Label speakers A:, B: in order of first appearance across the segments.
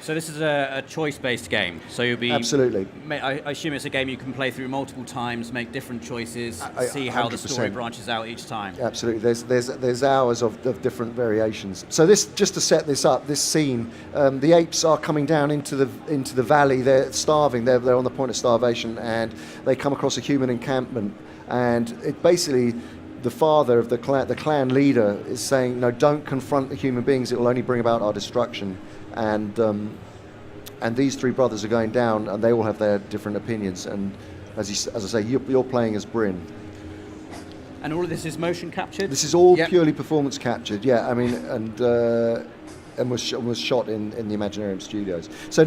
A: So this is a choice-based game. So you'll be
B: Absolutely.
A: I assume it's a game you can play through multiple times, make different choices, see how the story branches out each time.
B: Absolutely. There's hours of different variations. So this, just to set this up, this scene, the apes are coming down into the valley. They're starving. They're on the point of starvation, and they come across a human encampment, and it basically. The father of the clan leader is saying, no, don't confront the human beings, it will only bring about our destruction. And these three brothers are going down, and they all have their different opinions. And as I say, you're playing as Bryn.
A: And all of this is motion captured?
B: This is all purely performance captured, yeah. I mean, and was shot in the Imaginarium Studios. So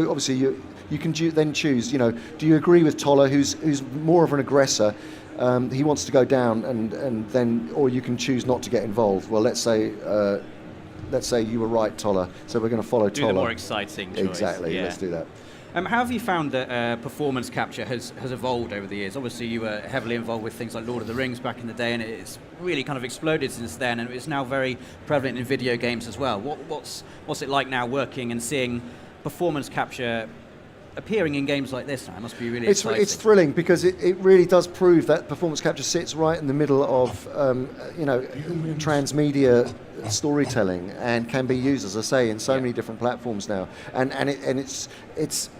B: obviously you can then choose, do you agree with Toller, who's more of an aggressor? He wants to go down, and then, or you can choose not to get involved. Well, let's say you were right, Toller. So we're going to follow Toller.
A: Do the more exciting choice.
B: Exactly. Yeah. Let's do that.
A: How have you found that performance capture has evolved over the years? Obviously, you were heavily involved with things like Lord of the Rings back in the day, and it's really kind of exploded since then, and it's now very prevalent in video games as well. What's it like now working and seeing performance capture appearing in games like this now? It must be really exciting.
B: It's thrilling because it really does prove that performance capture sits right in the middle of transmedia storytelling, and can be used, as I say, in so many different platforms now. And it's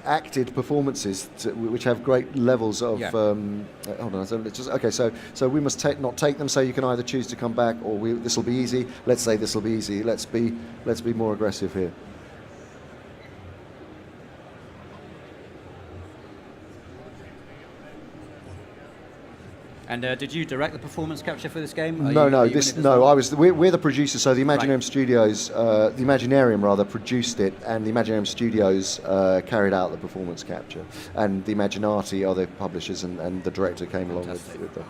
B: acted performances which have great levels of. Hold on, so we must not take them. So you can either choose to come back, or this will be easy. Let's say this will be easy. Let's be more aggressive here.
A: And did you direct the performance capture for this game?
B: No. We're the producers. So the Imaginarium Studios, the Imaginarium rather, produced it, and the Imaginarium Studios carried out the performance capture, and the Imaginati are the publishers, and the director came along with them.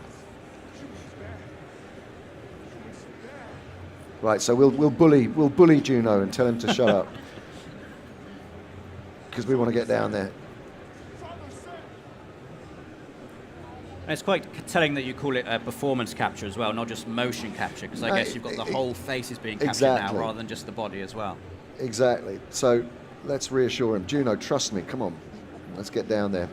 B: Right. So we'll bully Juno and tell him to shut up, because we want to get down there.
A: And it's quite telling that you call it a performance capture as well, not just motion capture, because I guess you've got the whole face is being captured now rather than just the body as well.
B: Exactly. So let's reassure him. Juno, trust me, come on. Let's get down there.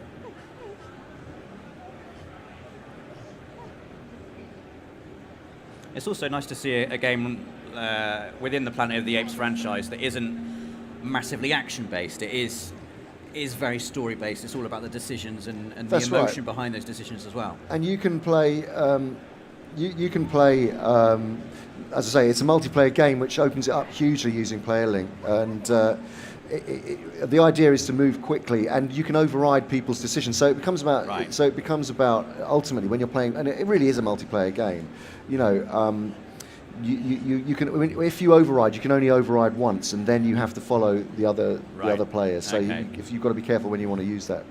A: It's also nice to see a game within the Planet of the Apes franchise that isn't massively action-based. It is very story-based. It's all about the decisions and the emotion behind those decisions as well. And
B: you can play, as I say, it's a multiplayer game which opens it up hugely using player link. And the idea is to move quickly, and you can override people's decisions. So it becomes about. So it becomes about ultimately when you're playing, and it really is a multiplayer game. You can, I mean, if you override, you can only override once, and then you have to follow the other players. So if you've got to be careful when you want to use that.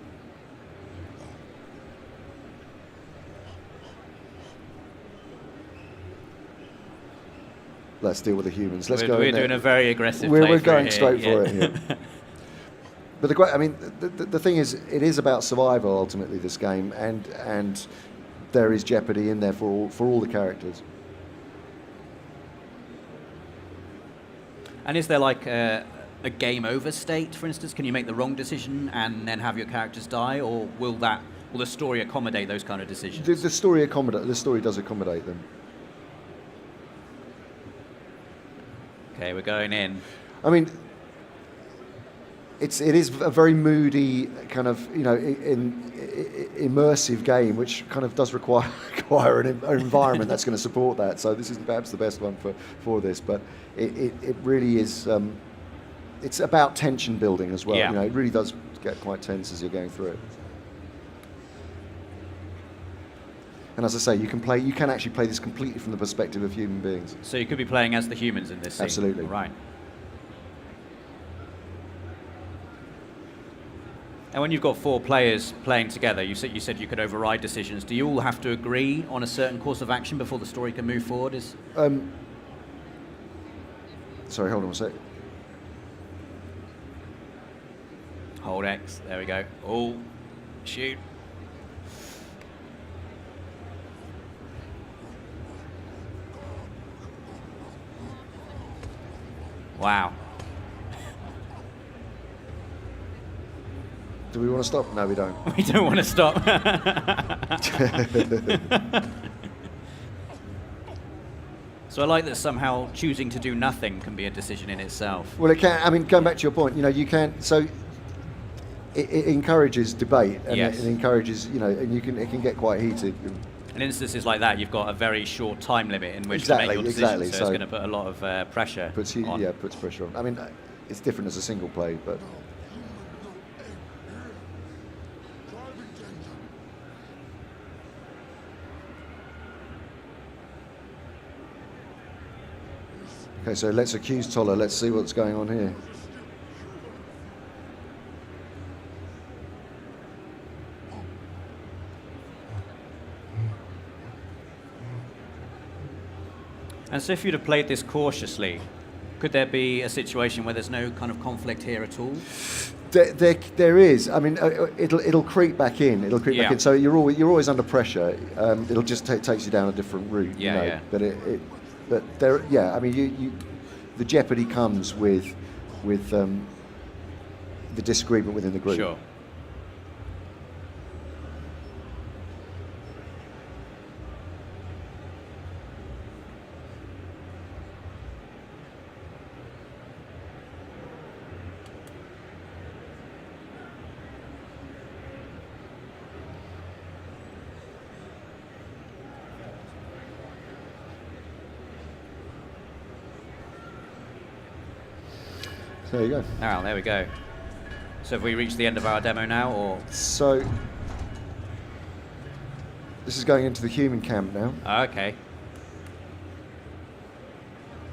B: Let's deal with the humans.
A: We're doing a very aggressive.
B: We're going straight for it here. But the thing is, it is about survival ultimately. This game, and there is jeopardy in there for all the characters.
A: And is there like a game over state, for instance? Can you make the wrong decision and then have your characters die, or will the story accommodate those kind of decisions?
B: The story does accommodate them.
A: Okay, we're going in.
B: I mean, it is a very moody kind of immersive game, which kind of does require an environment that's going to support that. So this is perhaps the best one for this, but it really is. It's about tension building as well.
A: Yeah.
B: It really does get quite tense as you're going through it. And as I say, you can actually play this completely from the perspective of human beings.
A: So you could be playing as the humans in this scene.
B: Absolutely.
A: Right. And when you've got 4 players playing together, you said you could override decisions. Do you all have to agree on a certain course of action before the story can move forward?
B: Sorry, hold on a sec.
A: Hold X. There we go. Oh, shoot. Wow.
B: Do we want to stop? No, we don't.
A: We don't want to stop. So I like that somehow choosing to do nothing can be a decision in itself.
B: Well, it can. I mean, going back to your point, you know, you can. So it encourages debate, and
A: Yes.
B: it encourages, you know, and it can get quite heated.
A: In instances like that, you've got a very short time limit in which
B: Exactly,
A: to make your decision,
B: exactly.
A: so
B: So
A: it's going to put a lot of pressure on.
B: Yeah, puts pressure on. I mean, it's different as a single play, but. Okay, so let's accuse Toller. Let's see what's going on here.
A: And so if you'd have played this cautiously, could there be a situation where there's no kind of conflict here at all?
B: There is. I mean, it'll creep back in. It'll creep back
A: Yeah.
B: in. So you're always under pressure. It'll just takes you down a different route.
A: Yeah,
B: you know?
A: yeah.
B: But there, yeah. I mean, the jeopardy comes with the disagreement within the group.
A: Sure.
B: So there you go.
A: Oh, there we go. So have we reached the end of our demo now, or?
B: So this is going into the human camp now.
A: Oh, okay.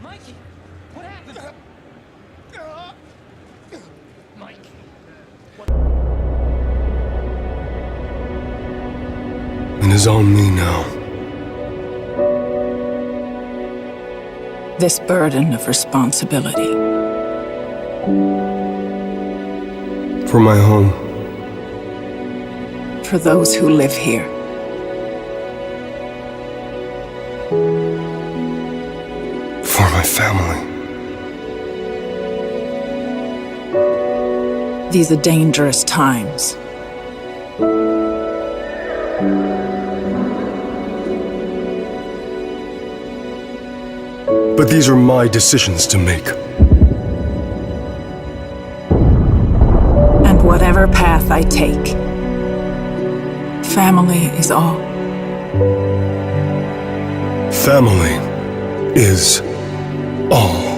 C: Mikey, what happened? Mikey.
D: It is on me now.
E: This burden of responsibility.
D: For my home.
E: For those who live here.
D: For my family.
E: These are dangerous times.
D: But these are my decisions to make.
E: And whatever path I take, family is all.
D: Family is all.